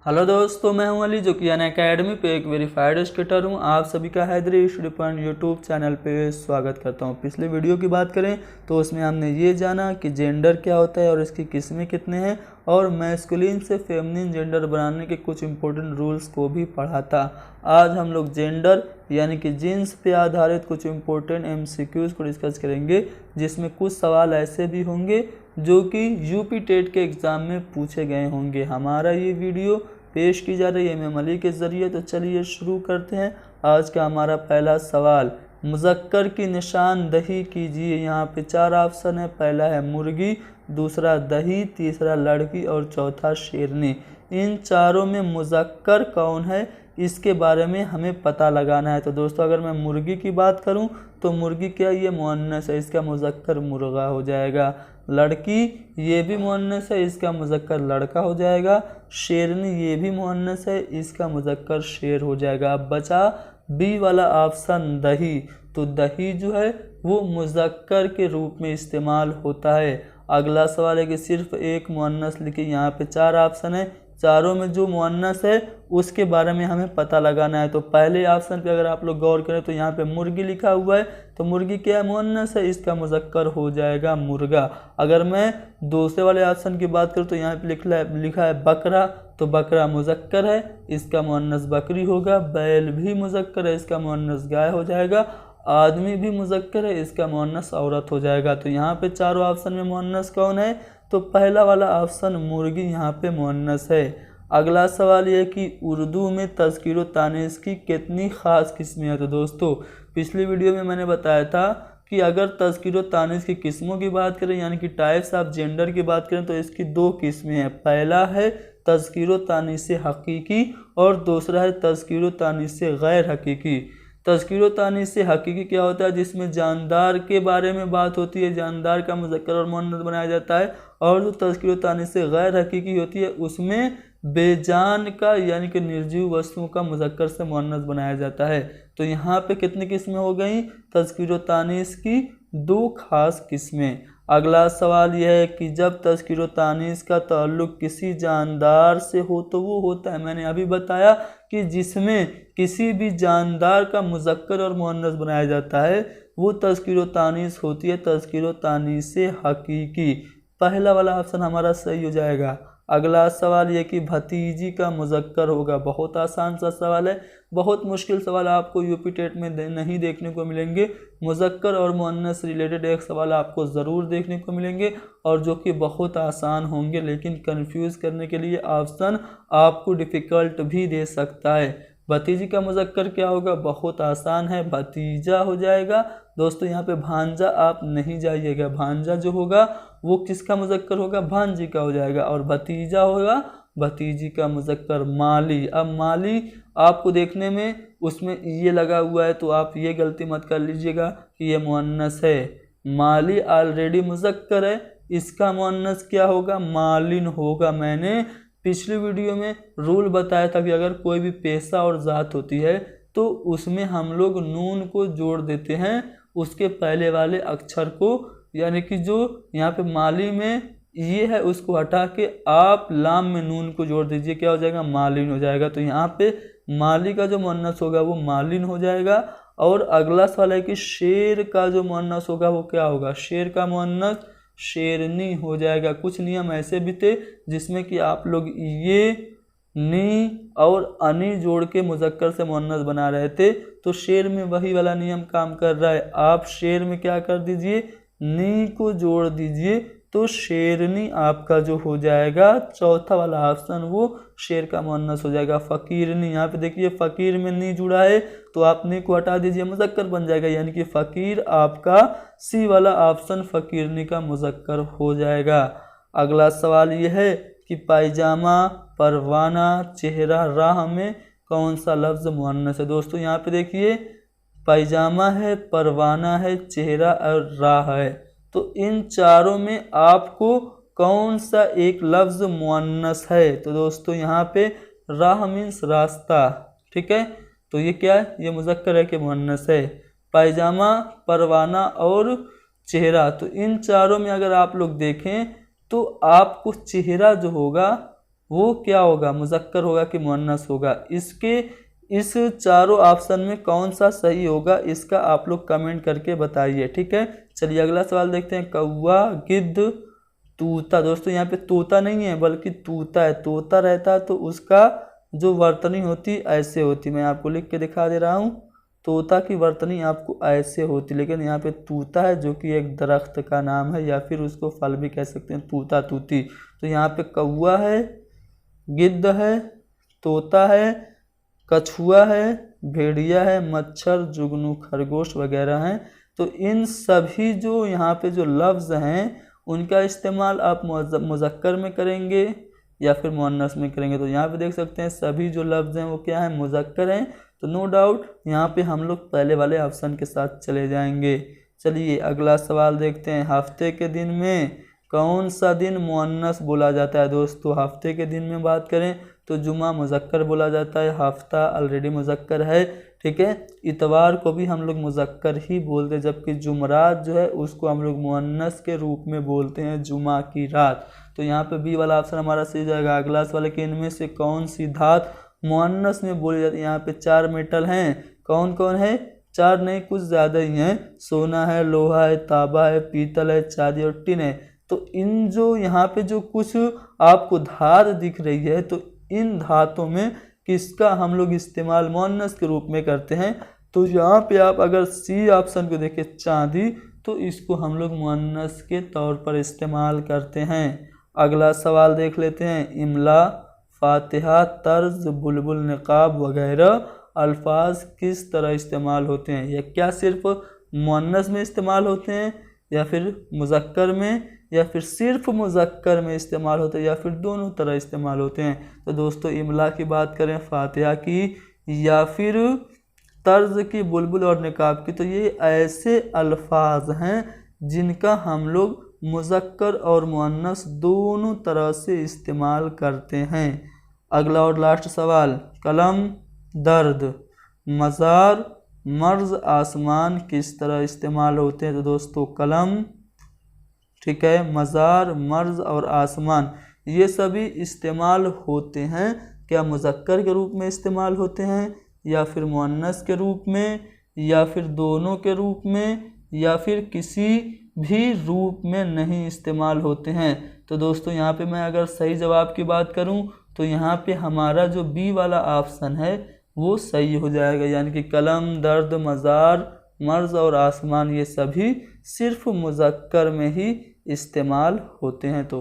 Hello दोस्तों, मैं हूं अली जो कि अनअकैडमी पे एक वेरीफाइड स्केटर हूं। आप सभी का Haidari study point YouTube channel पे स्वागत करता हूं। पिछले वीडियो की बात करें तो उसमें हमने ये जाना कि जेंडर क्या होता है और इसकी किस्में कितने हैं, और मैस्कुलिन से फेमिनिन जेंडर बनाने के कुछ इंपॉर्टेंट रूल्स को भी पढ़ा था। आज हम लोग जेंडर यानी कि जीन्स पे आधारित कुछ इंपॉर्टेंट MCQs को डिस्कस करेंगे, जिसमें कुछ सवाल ऐसे भी होंगे जो कि यूपी टेट के एग्ज़ाम में पूछे गए होंगे। हमारा ये वीडियो पेश की जा रही है मैं अली के ज़रिए। तो चलिए शुरू करते हैं। आज का हमारा पहला सवाल, मुज़क्कर की निशानदही कीजिए। यहाँ पे 4 ऑप्शन है। पहला है मुर्गी, दूसरा दही, तीसरा लड़की और चौथा शेरनी। इन चारों में मुज़क्कर कौन है, इसके बारे में हमें पता लगाना है। तो दोस्तों, अगर मैं मुर्गी की बात करूं तो मुर्गी क्या, ये मुअन्नस है, इसका मुज़क्कर मुर्गा हो जाएगा। लड़की ये भी मुअन्नस है, इसका मुज़क्कर लड़का हो जाएगा। शेरनी ये भी मुअन्नस है, इसका मुज़क्कर शेर हो जाएगा। अब बचा बी वाला ऑप्शन दही। तो दही जो है वो मुज़क्कर के रूप में इस्तेमाल होता है। अगला सवाल है कि सिर्फ एक मुअन्नस लिखिए। यहाँ पे 4 ऑप्शन है, चारों में जो मुअन्नस है उसके बारे में हमें पता लगाना है। तो पहले ऑप्शन पे अगर आप लोग गौर करें तो यहाँ पे मुर्गी लिखा हुआ है, तो मुर्गी क्या है, मुअन्नस है, इसका मुज़क्कर हो जाएगा मुर्गा। अगर मैं दूसरे वाले ऑप्शन की बात करूँ तो यहाँ पे लिखा है बकरा, तो बकरा मुज़क्कर है, इसका मुअन्नस बकरी होगा। बैल भी मुज़क्कर है, इसका मुअन्नस गाय हो जाएगा। आदमी भी मुज़क्कर है, इसका मुअन्नस औरत हो जाएगा। तो यहाँ पे चारों ऑप्शन में मुअन्नस कौन है, तो पहला वाला ऑप्शन मुर्गी यहाँ पे मुअन्नस है। अगला सवाल यह कि उर्दू में तज़कीर व तानीस की कितनी ख़ास किस्में हैं। तो दोस्तों, पिछली वीडियो में मैंने बताया था कि अगर तज़कीर व तानीस की किस्मों की बात करें यानी कि टाइप्स ऑफ जेंडर की बात करें तो इसकी 2 किस्में हैं। पहला है तज़कीर व तानीस हकीकी और दूसरा है तज़कीर व तानीस गैर हकीकी। तज़कीर व तानीस हकीकी क्या होता है, जिसमें जानदार के बारे में बात होती है, जानदार का मुज़क्कर और मुअन्नस बनाया जाता है। और जो तज़कीर व तानीस गैर हकीकी होती है उसमें बेजान का यानी कि निर्जीव वस्तुओं का मुज़क्कर से मुअन्नस बनाया जाता है। तो यहाँ पे कितनी किस्में हो गई, तज़कीर व तानीस की 2 खास किस्में। अगला सवाल यह है कि जब तज़कीर व तानीस का ताल्लुक़ किसी जानदार से हो तो वो होता है, मैंने अभी बताया कि जिसमें किसी भी जानदार का मुज़क्कर और मुअन्नस बनाया जाता है वो तज़कीर व तानीस होती है, तज़कीर व तानीस हकीकी। पहला वाला ऑप्शन हमारा सही हो जाएगा। अगला सवाल ये कि भतीजी का मुज़क्कर होगा। बहुत आसान सा सवाल है, बहुत मुश्किल सवाल आपको यूपी टेट में नहीं देखने को मिलेंगे। मुज़क्कर और मुअन्नस रिलेटेड एक सवाल आपको ज़रूर देखने को मिलेंगे और जो कि बहुत आसान होंगे, लेकिन कंफ्यूज करने के लिए ऑप्शन आपको डिफ़िकल्ट भी दे सकता है। भतीजी का मुज़क्कर क्या होगा, बहुत आसान है, भतीजा हो जाएगा। दोस्तों, यहाँ पे भांजा आप नहीं जाइएगा, भांजा जो होगा वो किसका मुज़क्कर होगा, भांजी का हो जाएगा। और भतीजा होगा भतीजी का मुज़क्कर माली। अब माली आपको देखने में उसमें ये लगा हुआ है तो आप ये गलती मत कर लीजिएगा कि ये मुअन्नस है। माली ऑलरेडी मुज़क्कर है, इसका मुअन्नस क्या होगा, मालिन होगा। मैंने पिछली वीडियो में रूल बताया था कि अगर कोई भी पेशा और ज़ात होती है तो उसमें हम लोग नून को जोड़ देते हैं उसके पहले वाले अक्षर को, यानी कि जो यहाँ पे माली में ये है उसको हटा के आप लाम में नून को जोड़ दीजिए, क्या हो जाएगा, मालिन हो जाएगा। तो यहाँ पे माली का जो मुअन्नस होगा वो मालिन हो जाएगा। और अगला सवाल है कि शेर का जो मुअन्नस होगा वो क्या होगा, शेर का मुअन्नस शेरनी हो जाएगा। कुछ नियम ऐसे भी थे जिसमें कि आप लोग ये नी और अनि जोड़ के मुज़क्कर से मुअन्नस बना रहे थे, तो शेर में वही वाला नियम काम कर रहा है। आप शेर में क्या कर दीजिए, नी को जोड़ दीजिए, तो शेरनी आपका जो हो जाएगा चौथा वाला ऑप्शन वो शेर का मुअन्नस हो जाएगा। फ़कीरनी, यहाँ पे देखिए फ़कीर में नी जुड़ा है तो आप नी को हटा दीजिए, मुज़क्कर बन जाएगा, यानी कि फ़कीर आपका सी वाला ऑप्शन फ़कीरनी का मुज़क्कर हो जाएगा। अगला सवाल ये है कि पायजामा, परवाना, चेहरा, राह में कौन सा लफ्ज़ मुअन्नस है। दोस्तों, यहाँ पे देखिए पायजामा है, परवाना है, चेहरा और राह है, तो इन चारों में आपको कौन सा एक लफ्ज़ मुअन्नस है। तो दोस्तों, यहाँ पे राह मीन्स रास्ता, ठीक है, तो ये क्या है, ये मुज़क्कर है कि मुअन्नस है। पायजामा, परवाना और चेहरा, तो इन चारों में अगर आप लोग देखें तो आपको चेहरा जो होगा वो क्या होगा, मुज़क्कर होगा कि मुअन्नस होगा। इस चारों ऑप्शन में कौन सा सही होगा इसका आप लोग कमेंट करके बताइए, ठीक है। चलिए अगला सवाल देखते हैं। कौवा, गिद्ध, तूता। दोस्तों यहाँ पे तोता नहीं है बल्कि तूता है। तोता रहता है तो उसका जो वर्तनी होती ऐसे होती, मैं आपको लिख के दिखा दे रहा हूँ। तोता की वर्तनी आपको ऐसे होती, लेकिन यहाँ पे तूता है जो कि एक दरख्त का नाम है या फिर उसको फल भी कह सकते हैं, तूता, तूती। तो यहाँ पे कौवा है, गिद्ध है, तोता है, कछुआ है, भेड़िया है, मच्छर, जुगनू, खरगोश वगैरह हैं। तो इन सभी जो यहाँ पे जो लफ्ज़ हैं उनका इस्तेमाल आप मुज़क्कर में करेंगे या फिर मुअन्नस में करेंगे। तो यहाँ पे देख सकते हैं सभी जो लफ्ज़ हैं वो क्या है, मुज़क्कर हैं। तो नो डाउट यहाँ पे हम लोग पहले वाले ऑप्शन के साथ चले जाएंगे। चलिए अगला सवाल देखते हैं। हफ्ते के दिन में कौन सा दिन मुअन्नस बोला जाता है। दोस्तों हफ्ते के दिन में बात करें तो जुमा मुज़क्कर बोला जाता है, हफ्ता ऑलरेडी मुज़क्कर है, ठीक है। इतवार को भी हम लोग मुज़क्कर ही बोलते हैं, जबकि जुमरात जो है उसको हम लोग मुअन्नस के रूप में बोलते हैं, जुमा की रात। तो यहाँ पे बी वाला ऑप्शन हमारा सही जाएगा। अगला सवाल है कि इनमें से कौन सी धातु मुअन्नस में बोली जाती है। यहाँ पे 4 मेटल हैं, कौन कौन है, 4 नहीं कुछ ज़्यादा ही हैं। सोना है, लोहा है, तांबा है, पीतल है, चांदी और टिन है। तो इन जो यहाँ पे जो कुछ आपको धातु दिख रही है, तो इन धातुओं में किसका हम लोग इस्तेमाल मुअन्नस के रूप में करते हैं। तो यहाँ पे आप अगर सी ऑप्शन को देखें चांदी, तो इसको हम लोग मुअन्नस के तौर पर इस्तेमाल करते हैं। अगला सवाल देख लेते हैं। इमला, फातिहा, तर्ज, बुलबुल, निकाब वगैरह अल्फाज किस तरह इस्तेमाल होते हैं। या क्या सिर्फ मुअन्नस में इस्तेमाल होते हैं या फिर मुज़क्कर में या फिर सिर्फ मुज़क्कर में इस्तेमाल होते हैं या फिर दोनों तरह इस्तेमाल होते हैं। तो दोस्तों इमला की बात करें, फातिहा की या फिर तर्ज की, बुलबुल और निकाब की, तो ये ऐसे अल्फाज हैं जिनका हम लोग मुज़क्कर और मुअन्नस दोनों तरह से इस्तेमाल करते हैं। अगला और लास्ट सवाल। कलम, दर्द, मज़ार, मर्ज, आसमान किस तरह इस्तेमाल होते हैं। तो दोस्तों कलम, ठीक है, मज़ार, मर्ज और आसमान ये सभी इस्तेमाल होते हैं क्या मुज़क्कर के रूप में इस्तेमाल होते हैं या फिर मुअन्नस के रूप में या फिर दोनों के रूप में या फिर किसी भी रूप में नहीं इस्तेमाल होते हैं। तो दोस्तों यहाँ पे मैं अगर सही जवाब की बात करूँ तो यहाँ पे हमारा जो बी वाला ऑप्शन है वो सही हो जाएगा, यानी कि कलम, दर्द, मज़ार, मर्ज और आसमान ये सभी सिर्फ मुज़क्कर में ही इस्तेमाल होते हैं। तो